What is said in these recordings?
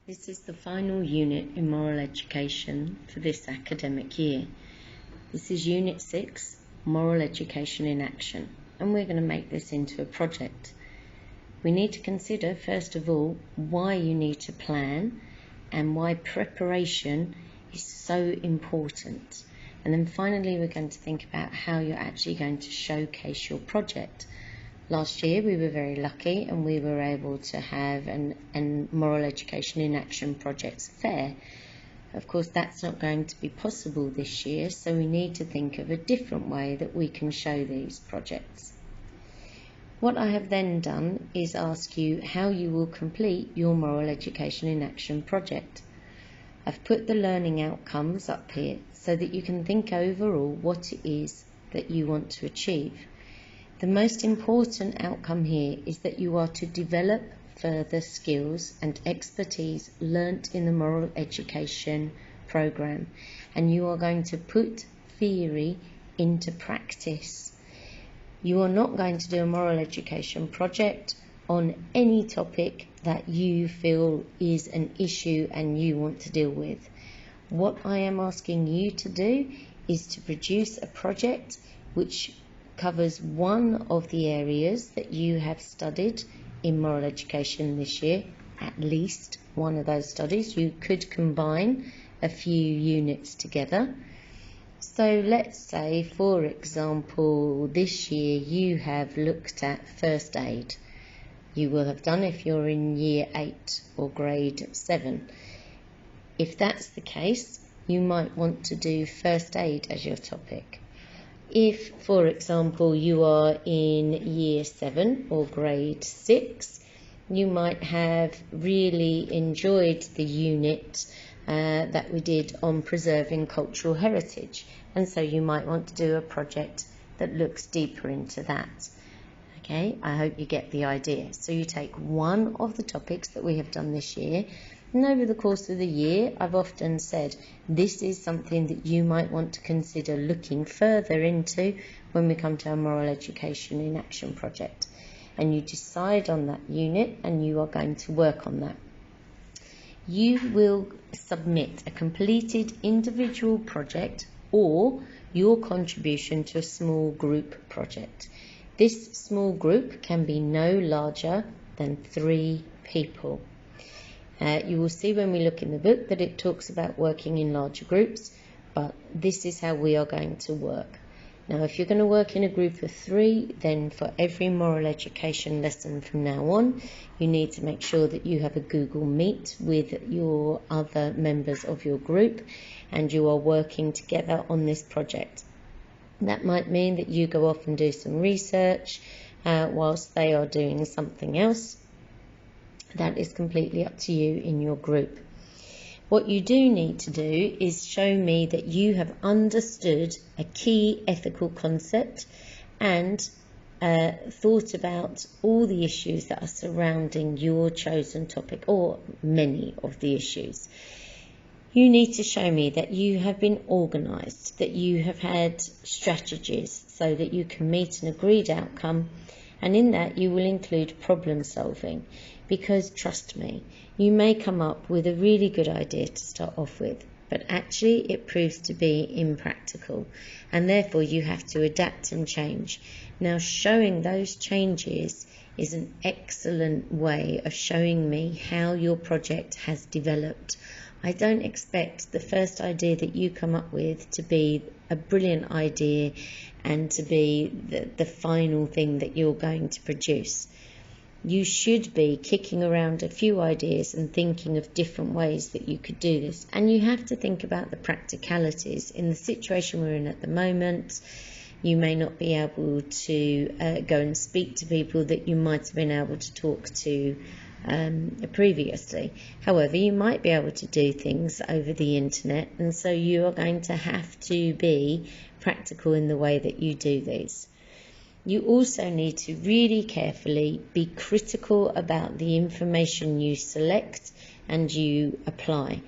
This is the final unit in moral education for this academic year. This is Unit 6, Moral Education in Action, and we're going to make this into a project. We need to consider, first of all, why you need to plan and why preparation is so important. And then finally, we're going to think about how you're actually going to showcase your project. Last year we were very lucky and we were able to have an Moral Education in Action projects fair. Of course that's not going to be possible this year, so we need to think of a different way that we can show these projects. What I have then done is ask you how you will complete your Moral Education in Action project. I've put the learning outcomes up here so that you can think overall what it is that you want to achieve. The most important outcome here is that you are to develop further skills and expertise learnt in the moral education program, and you are going to put theory into practice. You are not going to do a moral education project on any topic that you feel is an issue and you want to deal with. What I am asking you to do is to produce a project which covers one of the areas that you have studied in moral education this year, at least one of those studies. You could combine a few units together. So let's say, for example, this year you have looked at first aid. You will have done if you're in year 8 or grade 7. If that's the case, you might want to do first aid as your topic. If, for example, you are in year 7 or grade 6, you might have really enjoyed the unit that we did on preserving cultural heritage, and so you might want to do a project that looks deeper into that. Okay, I hope you get the idea. So you take one of the topics that we have done this year, and over the course of the year, I've often said this is something that you might want to consider looking further into when we come to our Moral Education in Action project. And you decide on that unit and you are going to work on that. You will submit a completed individual project or your contribution to a small group project. This small group can be no larger than 3 people. You will see when we look in the book that it talks about working in larger groups, but this is how we are going to work. Now, if you're going to work in a group of 3, then for every moral education lesson from now on, you need to make sure that you have a Google Meet with your other members of your group and you are working together on this project. That might mean that you go off and do some research whilst they are doing something else. That is completely up to you in your group. What you do need to do is show me that you have understood a key ethical concept and thought about all the issues that are surrounding your chosen topic, or many of the issues. You need to show me that you have been organised, that you have had strategies so that you can meet an agreed outcome, and in that you will include problem solving. Because trust me, you may come up with a really good idea to start off with, but actually it proves to be impractical, and therefore you have to adapt and change. Now, showing those changes is an excellent way of showing me how your project has developed. I don't expect the first idea that you come up with to be a brilliant idea and to be the final thing that you're going to produce. You should be kicking around a few ideas and thinking of different ways that you could do this. And you have to think about the practicalities. In the situation we're in at the moment, you may not be able to go and speak to people that you might have been able to talk to previously. However, you might be able to do things over the internet, and so you are going to have to be practical in the way that you do these. You also need to really carefully be critical about the information you select and you apply.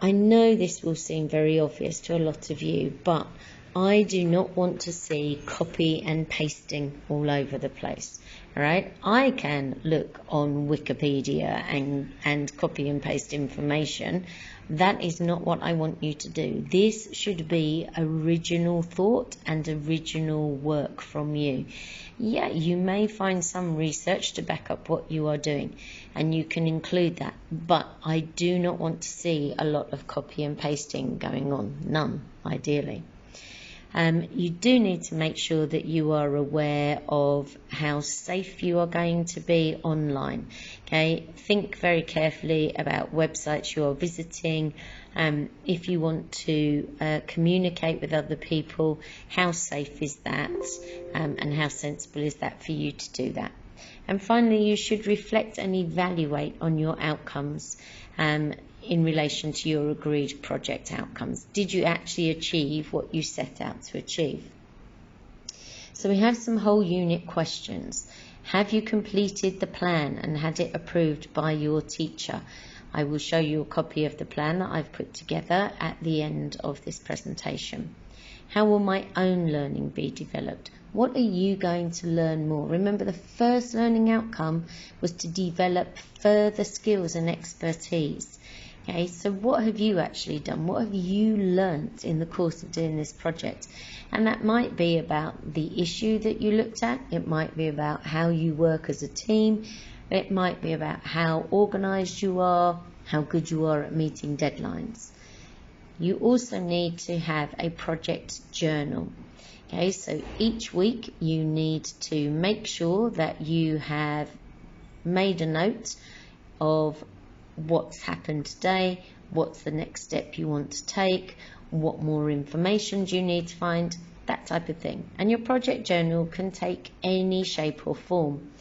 I know this will seem very obvious to a lot of you, but I do not want to see copy and pasting all over the place. Right? I can look on Wikipedia and copy and paste information. That is not what I want you to do. This should be original thought and original work from you. Yeah, you may find some research to back up what you are doing, and you can include that, but I do not want to see a lot of copy and pasting going on. None, ideally. You do need to make sure that you are aware of how safe you are going to be online. Okay, think very carefully about websites you are visiting. If you want to communicate with other people, how safe is that, and how sensible is that for you to do that? And finally, you should reflect and evaluate on your outcomes in relation to your agreed project outcomes. Did you actually achieve what you set out to achieve? So we have some whole unit questions. Have you completed the plan and had it approved by your teacher? I will show you a copy of the plan that I've put together at the end of this presentation. How will my own learning be developed? What are you going to learn more? Remember, the first learning outcome was to develop further skills and expertise. Okay, so what have you actually done? What have you learnt in the course of doing this project? And that might be about the issue that you looked at. It might be about how you work as a team. It might be about how organised you are, how good you are at meeting deadlines. You also need to have a project journal. Okay, so each week you need to make sure that you have made a note of what's happened today, what's the next step you want to take, what more information do you need to find, that type of thing. And your project journal can take any shape or form.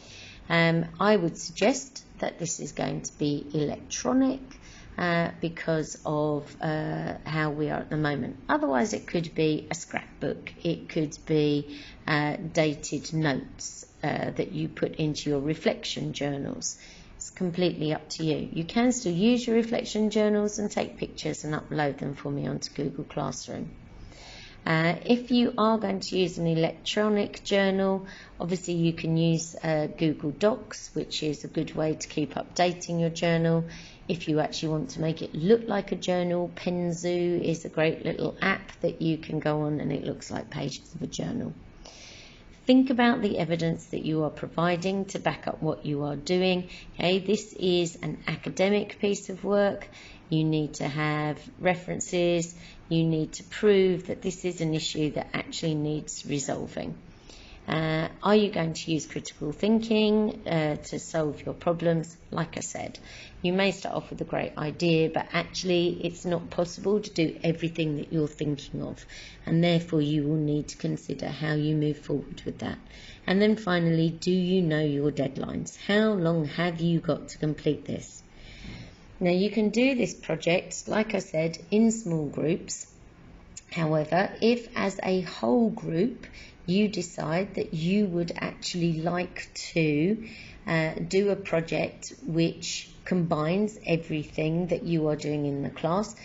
I would suggest that this is going to be electronic because of how we are at the moment. Otherwise, it could be a scrapbook, it could be dated notes that you put into your reflection journals. It's completely up to you. You can still use your reflection journals and take pictures and upload them for me onto Google Classroom. If you are going to use an electronic journal, obviously you can use Google Docs, which is a good way to keep updating your journal. If you actually want to make it look like a journal, Penzu is a great little app that you can go on and it looks like pages of a journal. Think about the evidence that you are providing to back up what you are doing. Okay, this is an academic piece of work. You need to have references. You need to prove that this is an issue that actually needs resolving. Are you going to use critical thinking to solve your problems? Like I said, you may start off with a great idea, but actually it's not possible to do everything that you're thinking of, and therefore you will need to consider how you move forward with that. And then finally, do you know your deadlines? How long have you got to complete this? Now, you can do this project, like I said, in small groups. However, if as a whole group you decide that you would actually like to do a project which combines everything that you are doing in the class,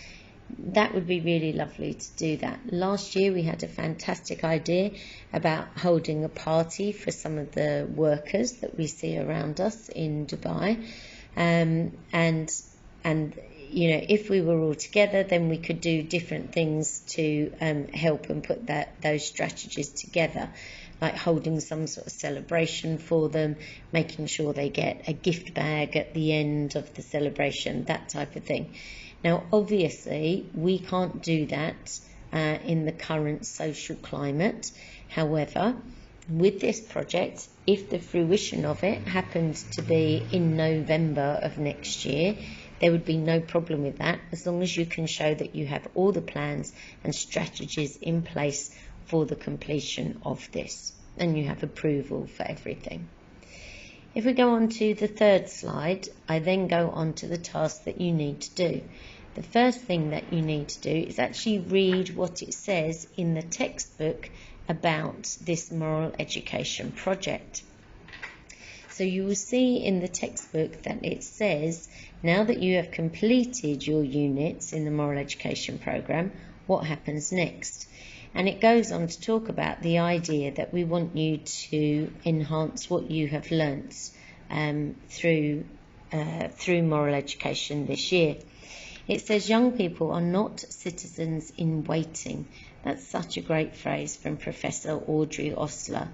that would be really lovely to do that. Last year we had a fantastic idea about holding a party for some of the workers that we see around us in Dubai, and you know, if we were all together, then we could do different things to help and put those strategies together, like holding some sort of celebration for them, making sure they get a gift bag at the end of the celebration, that type of thing. Now, obviously, we can't do that in the current social climate. However, with this project, if the fruition of it happens to be in November of next year, there would be no problem with that, as long as you can show that you have all the plans and strategies in place for the completion of this, and you have approval for everything. If we go on to the third slide, I then go on to the task that you need to do. The first thing that you need to do is actually read what it says in the textbook about this moral education project. So you will see in the textbook that it says, now that you have completed your units in the moral education program, what happens next? And it goes on to talk about the idea that we want you to enhance what you have learnt through moral education this year. It says young people are not citizens in waiting. That's such a great phrase from Professor Audrey Osler.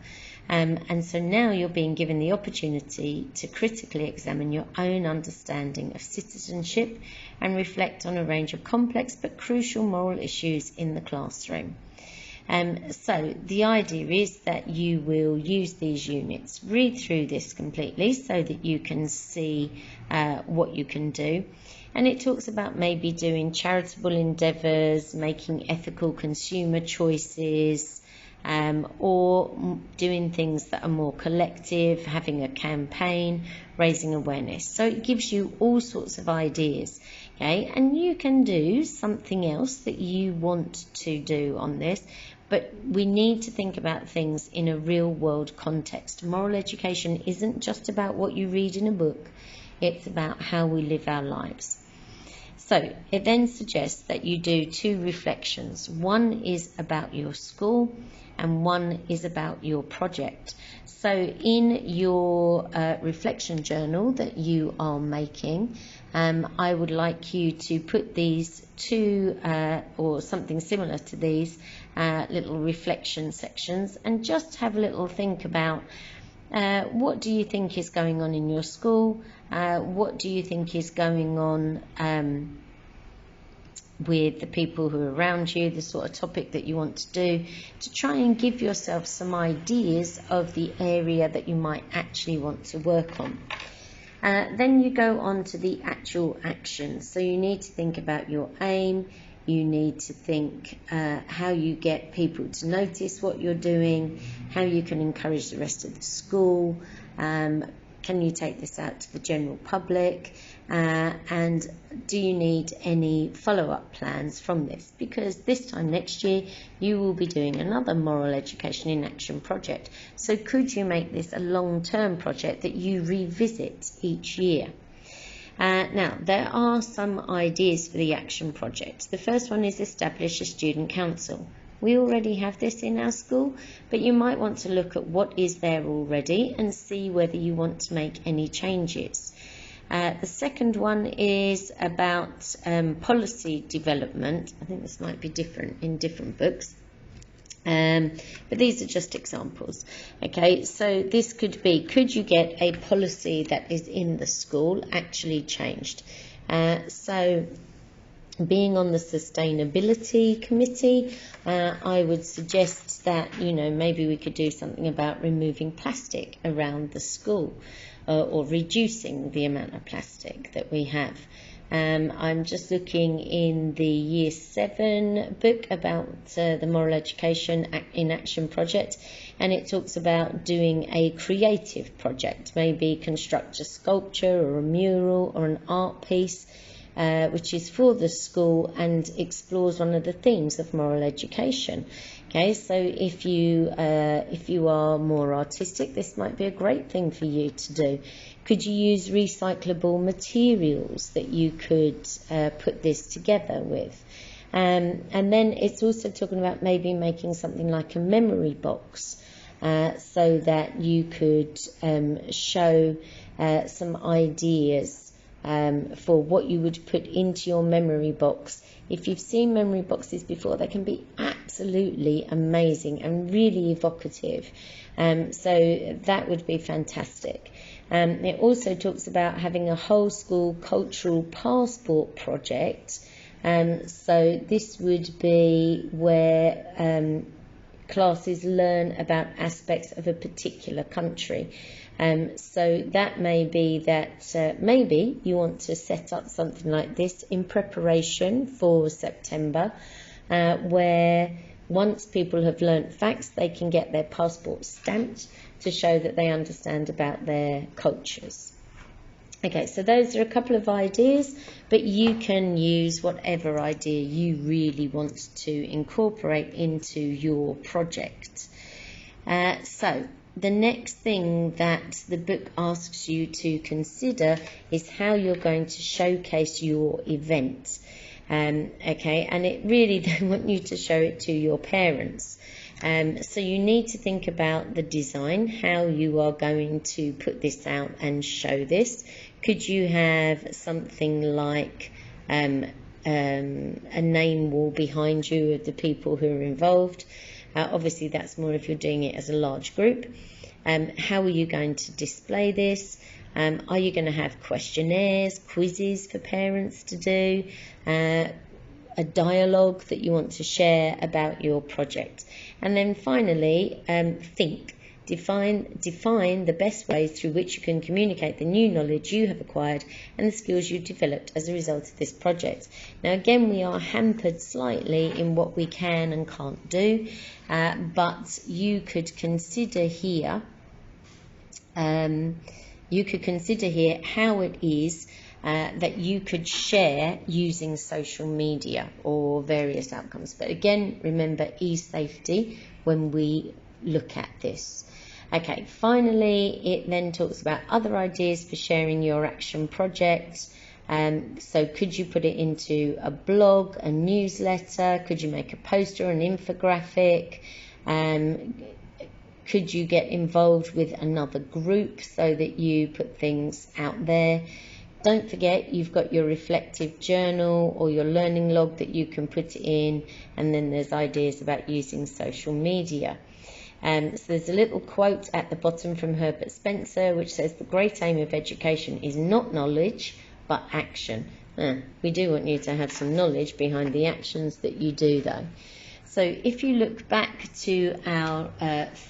And so now you're being given the opportunity to critically examine your own understanding of citizenship and reflect on a range of complex but crucial moral issues in the classroom. So the idea is that you will use these units, read through this completely so that you can see what you can do. And it talks about maybe doing charitable endeavours, making ethical consumer choices, or doing things that are more collective, having a campaign, raising awareness. So it gives you all sorts of ideas, okay? And you can do something else that you want to do on this, but we need to think about things in a real world context. Moral education isn't just about what you read in a book, it's about how we live our lives. So it then suggests that you do 2 reflections. One is about your school and one is about your project. So in your reflection journal that you are making, I would like you to put these 2 or something similar to these little reflection sections and just have a little think about what do you think is going on in your school? What do you think is going on with the people who are around you, the sort of topic that you want to do, to try and give yourself some ideas of the area that you might actually want to work on. Then you go on to the actual action. So you need to think about your aim. You need to think how you get people to notice what you're doing, how you can encourage the rest of the school, can you take this out to the general public, and do you need any follow-up plans from this? Because this time next year you will be doing another Moral Education in Action project. So could you make this a long-term project that you revisit each year? Now, there are some ideas for the action project. The first one is establish a student council. We already have this in our school, but you might want to look at what is there already and see whether you want to make any changes. The second one is about policy development. I think this might be different in different books. But these are just examples. Okay, so this could be, could you get a policy that is in the school actually changed? So being on the sustainability committee, I would suggest that, maybe we could do something about removing plastic around the school, or reducing the amount of plastic that we have. I'm just looking in the Year 7 book about the Moral Education in Action project, and it talks about doing a creative project, maybe construct a sculpture or a mural or an art piece, which is for the school and explores one of the themes of moral education. Okay, so if you are more artistic, this might be a great thing for you to do. Could you use recyclable materials that you could put this together with? And then it's also talking about maybe making something like a memory box, so that you could show some ideas for what you would put into your memory box. If you've seen memory boxes before, they can be absolutely amazing and really evocative. So that would be fantastic. It also talks about having a whole school cultural passport project. So this would be where classes learn about aspects of a particular country. So that may be that maybe you want to set up something like this in preparation for September, where once people have learnt facts, they can get their passport stamped to show that they understand about their cultures. Okay, so those are a couple of ideas, but you can use whatever idea you really want to incorporate into your project. So the next thing that the book asks you to consider is how you're going to showcase your event. Okay, and it really, they want you to show it to your parents. So you need to think about the design, how you are going to put this out and show this. Could you have something like a name wall behind you of the people who are involved? Obviously that's more if you're doing it as a large group. How are you going to display this? Are you going to have questionnaires, quizzes for parents to do, a dialogue that you want to share about your project? And then finally, define the best ways through which you can communicate the new knowledge you have acquired and the skills you've developed as a result of this project. Now again, we are hampered slightly in what we can and can't do, but you could consider here how it is that you could share using social media or various outcomes. But again, remember e-safety when we look at this. Okay, finally, it then talks about other ideas for sharing your action projects. So could you put it into a blog, a newsletter? Could you make a poster, an infographic? Could you get involved with another group so that you put things out there? Don't forget, you've got your reflective journal or your learning log that you can put in, and then there's ideas about using social media. So there's a little quote at the bottom from Herbert Spencer which says, "The great aim of education is not knowledge, but action." We do want you to have some knowledge behind the actions that you do though. So if you look back to our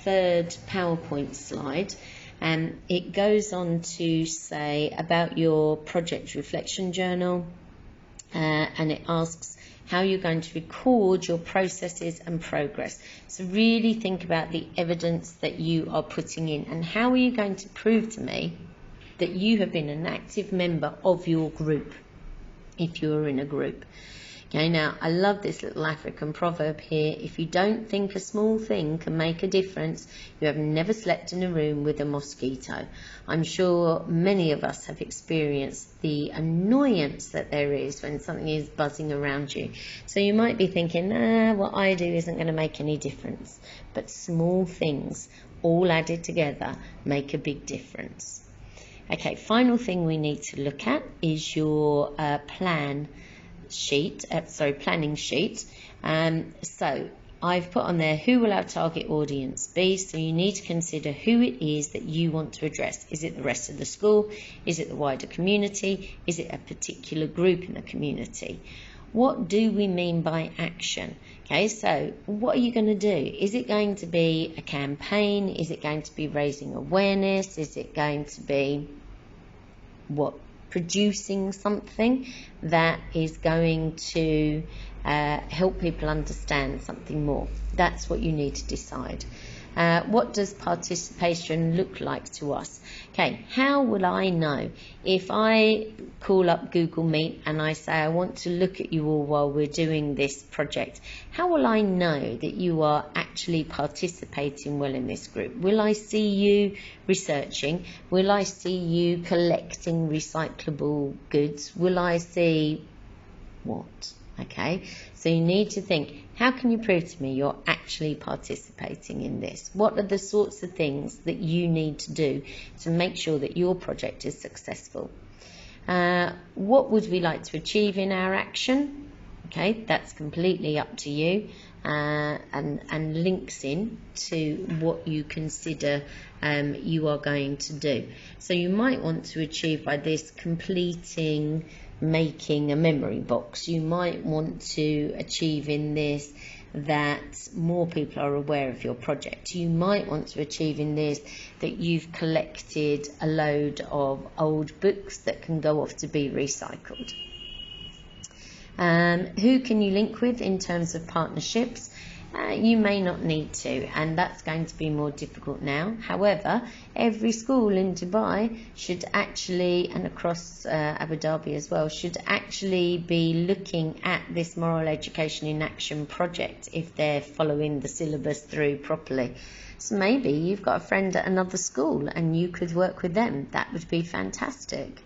third PowerPoint slide, it goes on to say about your project reflection journal, and it asks how you're going to record your processes and progress. So really think about the evidence that you are putting in, and how are you going to prove to me that you have been an active member of your group, if you are in a group. Okay, now I love this little African proverb here: if you don't think a small thing can make a difference, you have never slept in a room with a mosquito. I'm sure many of us have experienced the annoyance that there is when something is buzzing around you. So you might be thinking, what I do isn't going to make any difference. But small things, all added together, make a big difference. Okay, final thing we need to look at is your planning sheet. So I've put on there, who will our target audience be? So you need to consider who it is that you want to address. Is it the rest of the school? Is it the wider community? Is it a particular group in the community? What do we mean by action? Okay, so what are you going to do? Is it going to be a campaign? Is it going to be raising awareness? Is it going to be producing something that is going to help people understand something more? That's what you need to decide. What does participation look like to us? Okay, how will I know if I call up Google Meet and I say I want to look at you all while we're doing this project? How will I know that you are actually participating well in this group? Will I see you researching? Will I see you collecting recyclable goods? Will I see what? Okay, so you need to think, how can you prove to me you're actually participating in this? What are the sorts of things that you need to do to make sure that your project is successful? What would we like to achieve in our action? Okay, that's completely up to you, and links in to what you consider you are going to do. So you might want to achieve by this making a memory box. You might want to achieve in this that more people are aware of your project. You might want to achieve in this that you've collected a load of old books that can go off to be recycled. Who can you link with in terms of partnerships? You may not need to, and that's going to be more difficult now. However, every school in Dubai should actually, and across Abu Dhabi as well, should actually be looking at this Moral Education in Action project if they're following the syllabus through properly. So maybe you've got a friend at another school and you could work with them. That would be fantastic.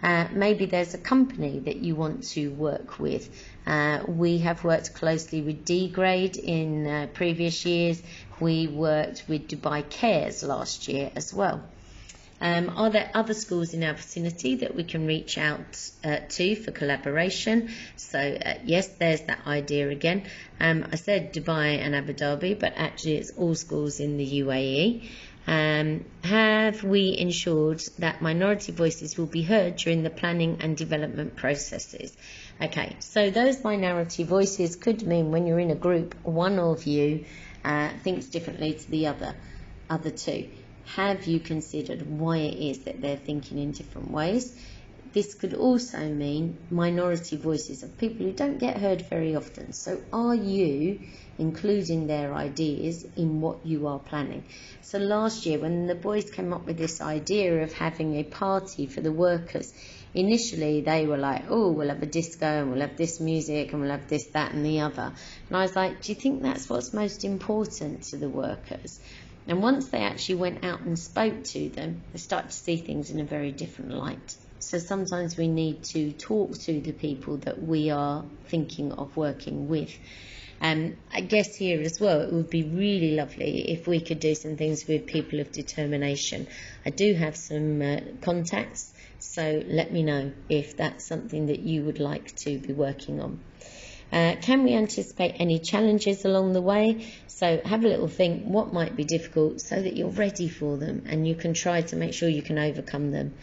Maybe there's a company that you want to work with. We have worked closely with D-Grade in previous years. We worked with Dubai Cares last year as well. Are there other schools in our vicinity that we can reach out to for collaboration? So yes, there's that idea again. I said Dubai and Abu Dhabi, but actually it's all schools in the UAE. Have we ensured that minority voices will be heard during the planning and development processes? Okay, so those minority voices could mean when you're in a group, one of you thinks differently to the other two. Have you considered why it is that they're thinking in different ways? This could also mean minority voices of people who don't get heard very often. So are you including their ideas in what you are planning? So last year when the boys came up with this idea of having a party for the workers, initially they were like, oh, we'll have a disco and we'll have this music and we'll have this, that and the other. And I was like, do you think that's what's most important to the workers? And once they actually went out and spoke to them, they started to see things in a very different light. So sometimes we need to talk to the people that we are thinking of working with. I guess here as well, it would be really lovely if we could do some things with people of determination. I do have some contacts, so let me know if that's something that you would like to be working on. Can we anticipate any challenges along the way? So have a little think what might be difficult so that you're ready for them and you can try to make sure you can overcome them.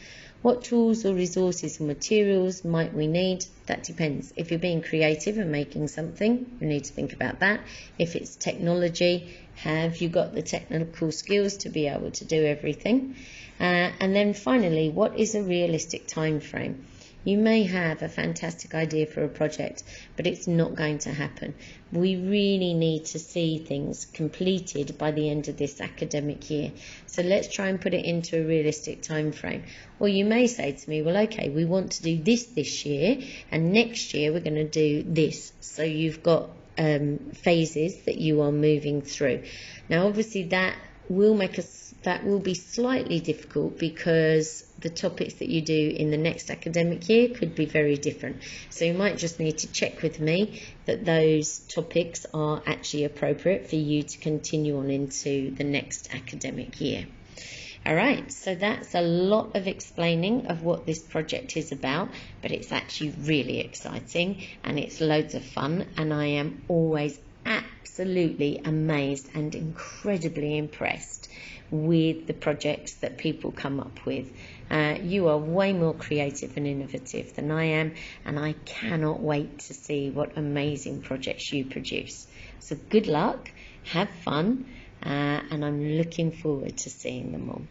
What tools or resources or materials might we need? That depends. If you're being creative and making something, you need to think about that. If it's technology, have you got the technical skills to be able to do everything? And then finally, what is a realistic time frame? You may have a fantastic idea for a project, but it's not going to happen. We really need to see things completed by the end of this academic year. So let's try and put it into a realistic time frame. Or you may say to me, well, okay, we want to do this year, and next year we're going to do this. So you've got phases that you are moving through. Now, obviously, that will be slightly difficult because the topics that you do in the next academic year could be very different. So you might just need to check with me that those topics are actually appropriate for you to continue on into the next academic year. All right, so that's a lot of explaining of what this project is about, but it's actually really exciting and it's loads of fun, and I am always absolutely amazed and incredibly impressed with the projects that people come up with. You are way more creative and innovative than I am, and I cannot wait to see what amazing projects you produce. So good luck, have fun, and I'm looking forward to seeing them all.